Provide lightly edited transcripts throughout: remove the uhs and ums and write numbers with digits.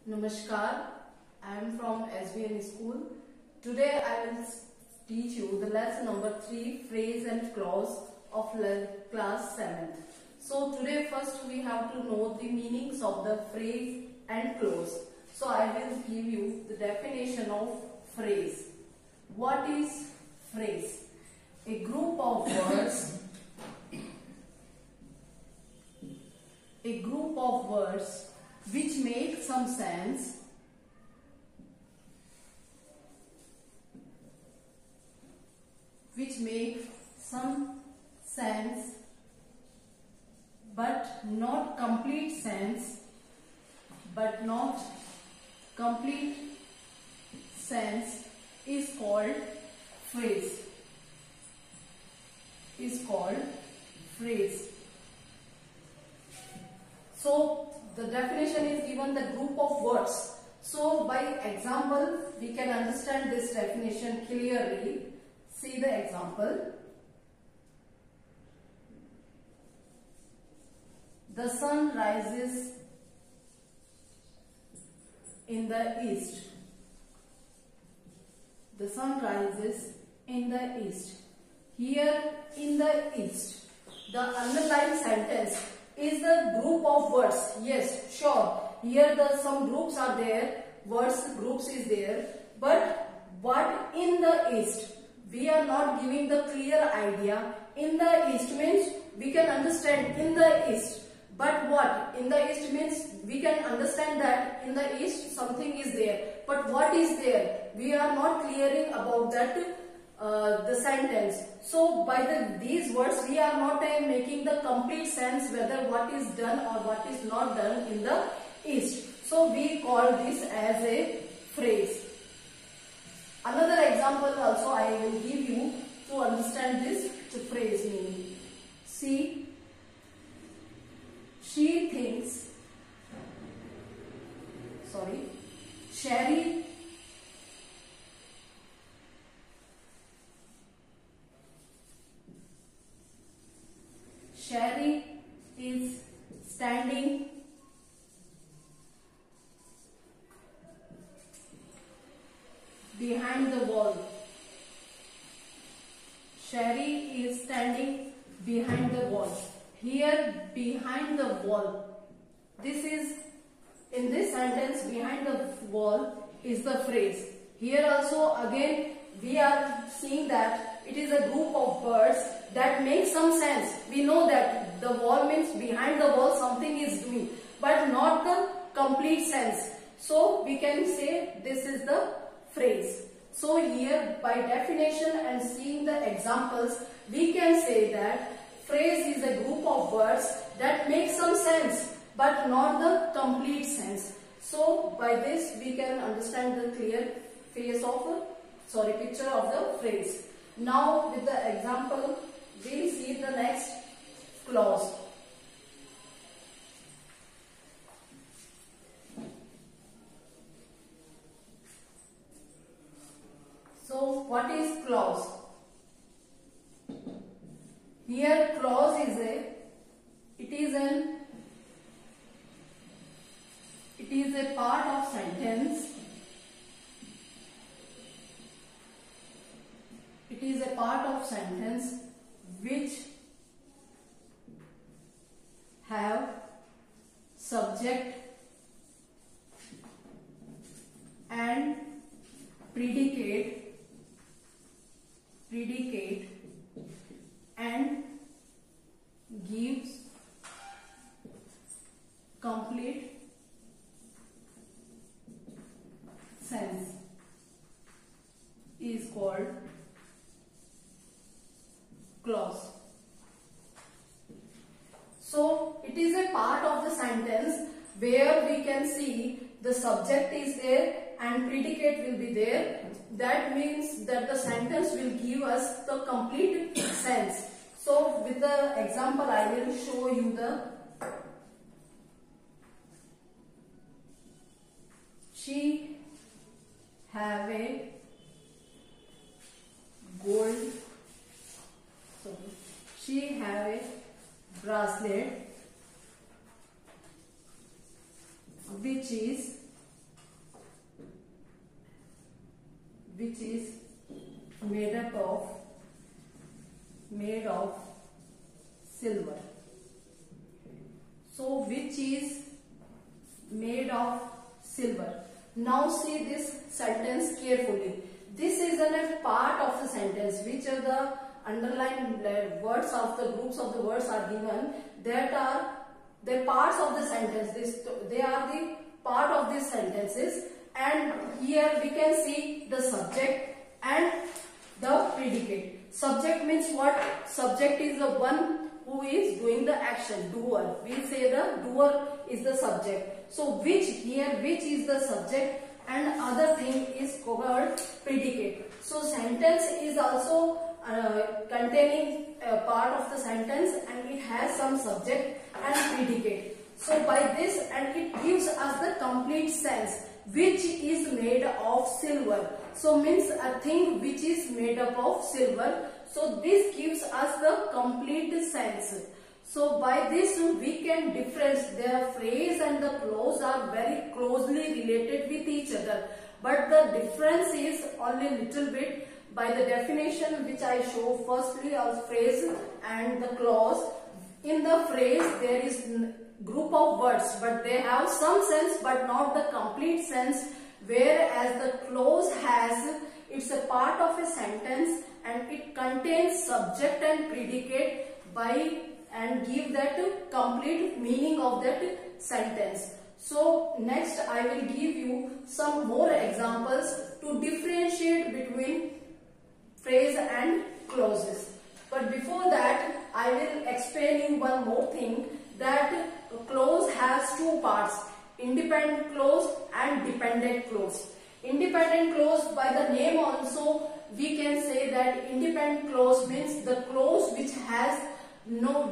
Namaskar, I am from SBN school. Today I will teach you the lesson number 3, phrase and clause of class 7th. So today first we have to know the meanings of the phrase and clause. So I will give you the definition of phrase. What is phrase? A group of words which make some sense but not complete sense is called phrase. So the definition is given, the group of words. So by example we can understand this definition clearly. See the example. The sun rises in the east. The sun rises in the east. Here in the east, the underlined sentence is the group of words. Yes, sure. Here some groups are there. Groups is there. But what in the east? We are not giving the clear idea. In the east means we can understand in the east. But what? In the east means we can understand that in the east something is there. But what is there? We are not clearing about that the sentence. So by these words we are not making the complete sense whether what is done or what is not done in the east. So we call this as a phrase. Another example also I will give you to understand this to phrase meaning. See, she thinks, Sherry is standing behind the wall. Sherry is standing behind the wall. Here, behind the wall. This is, in this sentence, behind the wall is the phrase. Here also again we are seeing that it is a group of words that make some sense. We know that the wall means behind the wall something is doing, but not the complete sense. So we can say this is the phrase. So here by definition and seeing the examples, we can say that phrase is a group of words that make some sense but not the complete sense. So by this we can understand the clear picture of the phrase. Now with the example we'll see the next clause. So what is clause? Here clause is a part of sentence. It is a part of sentence which have subject and predicate and gives complete sense is called clause. So it is a part of the sentence where we can see the subject is there and predicate will be there. That means that the sentence will give us the complete sense. So with the example I will show you the she have a bracelet which is which is made of silver. So which is made of silver. Now see this sentence carefully. This is a part of the sentence. Which are the underlined words of the groups of the words are given, that are the parts of the sentence. They are the part of these sentences, and here we can see the subject and the predicate. Subject means what? Subject is the one who is doing the action, doer. We say the doer is the subject. So which is the subject, and other thing is called predicate. So sentence is also containing a part of the sentence, and it has some subject and predicate. So by this, and it gives us the complete sense, which is made of silver. So means a thing which is made up of silver. So this gives us the complete sense. So by this we can difference. The phrase and the clause are very closely related with each other, but the difference is only little bit. By the definition which I show, firstly a phrase and the clause. In the phrase there is group of words, but they have some sense but not the complete sense, whereas the clause has, it's a part of a sentence and it contains subject and predicate and give that complete meaning of that sentence. So next I will give you some more examples to differentiate between phrase and clauses. But before that, I will explain you one more thing, that clause has two parts, independent clause and dependent clause. Independent clause, by the name also we can say that independent clause means the clause which has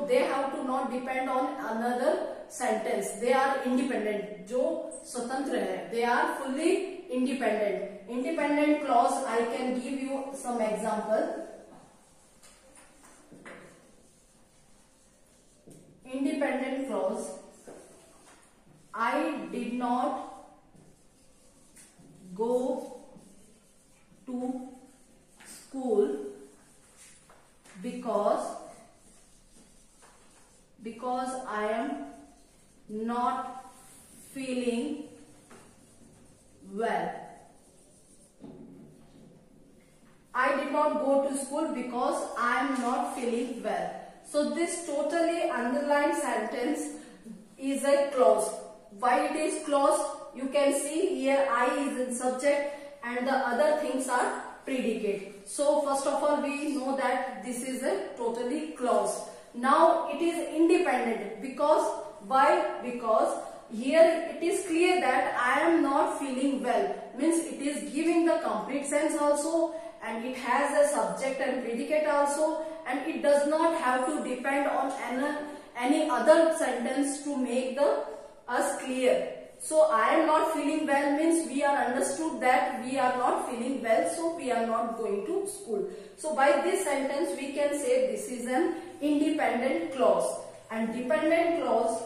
they have to not depend on another sentence. They are independent, जो स्वतंत्र है, they are fully independent. Independent clause, I can give you some example. Independent clause, I did not go to school because I am not feeling well. I did not go to school because I am not feeling well. So this totally underlined sentence is a clause. Why it is clause? You can see here I is in subject and the other things are predicate. So first of all we know that this is a totally clause. Now it is independent because why? Because here it is clear that I am not feeling well, means it is giving the complete sense also, and it has a subject and predicate also, and it does not have to depend on any other sentence to make us clear. So I am not feeling well means we are understood that we are not feeling well, so we are not going to school. So by this sentence we can say this is an independent clause. And dependent clause,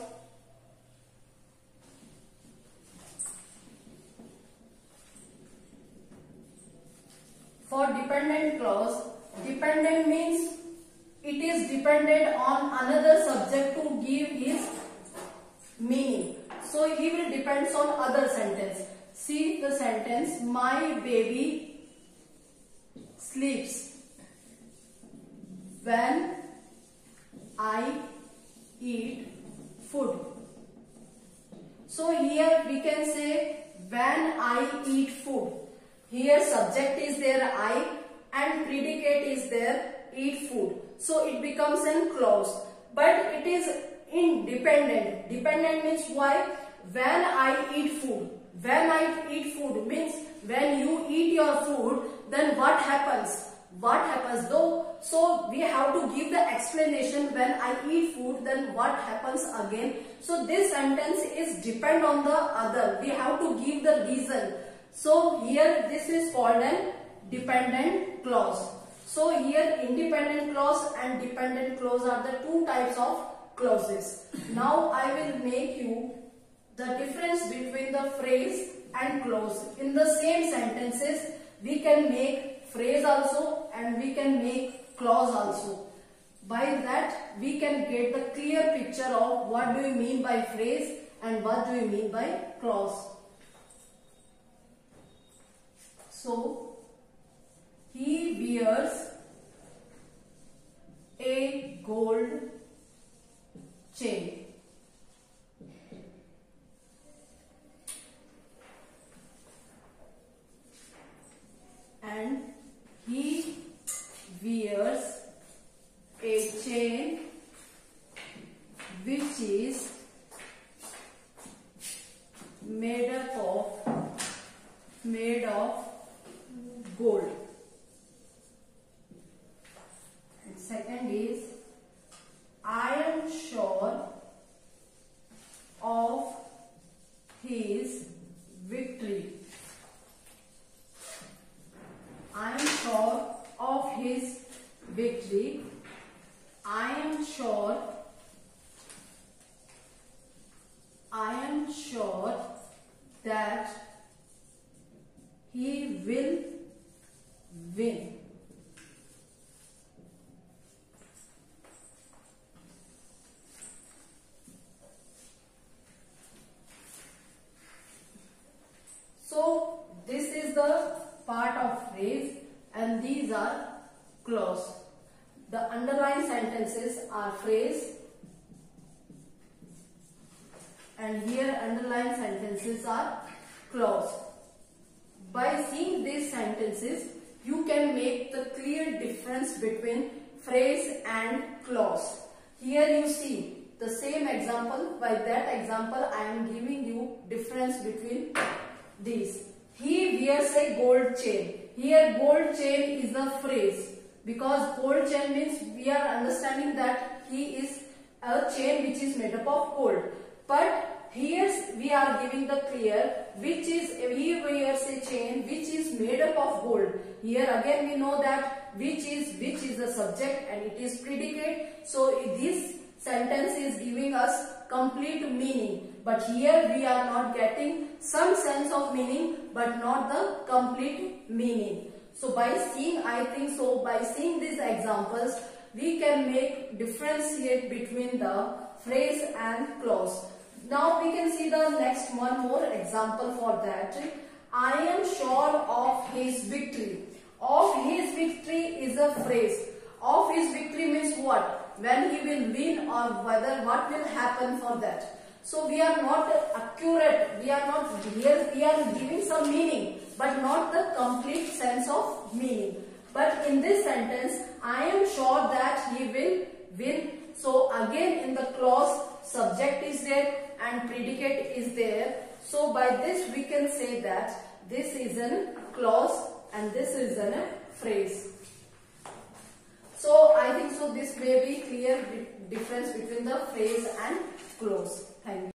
for dependent clause, dependent means it is dependent on another subject to give his meaning. So he will depend on other sentence. See the sentence, my baby sleeps when I eat food. So here we can say when I eat food. Here subject is there I and predicate is there eat food. So it becomes a clause. But it is independent. Dependent means why? When I eat food. When I eat food means when you eat your food, then what happens? What happens though? So we have to give the explanation. When I eat food, then what happens again? So this sentence is depend on the other. We have to give the reason. So here this is called an dependent clause. So here independent clause and dependent clause are the two types of clauses. Now I will make you the difference between the phrase and clause. In the same sentences we can make phrase also and we can make clause also. By that we can get the clear picture of what do we mean by phrase and what do we mean by clause. So, he wears a gold chain. And he wears a chain which is made of gold. And second is, I am sure of his victory. I am sure of his victory. I am sure that he will win. So this is the part of phrase and these are clause. The underlined sentences are phrase and here underlined sentences are clause. By seeing these sentences, you can make the clear difference between phrase and clause. Here you see the same example. By that example, I am giving you difference between these. He wears a gold chain. Here gold chain is the phrase because gold chain means we are understanding that he is a chain which is made up of gold. But here we are giving the clear which is he wears a chain which is made up of gold. Here again we know that which is the subject and it is predicate. So this sentence is giving us complete meaning. But here we are not getting some sense of meaning but not the complete meaning. So by seeing, I think so by seeing these examples, we can make differentiate between the phrase and clause. Now we can see the next one more example for that. I am sure of his victory. Of his victory is a phrase. Of his victory means what? When he will win or whether what will happen for that. So we are not accurate. We are not here. We are giving some meaning but not the complete sense of meaning. But in this sentence, I am sure that he will win. So again in the clause, subject is there and predicate is there. So by this we can say that this is a clause and this is a phrase. So I think so this may be clear difference between the phrase and clause. Thank you.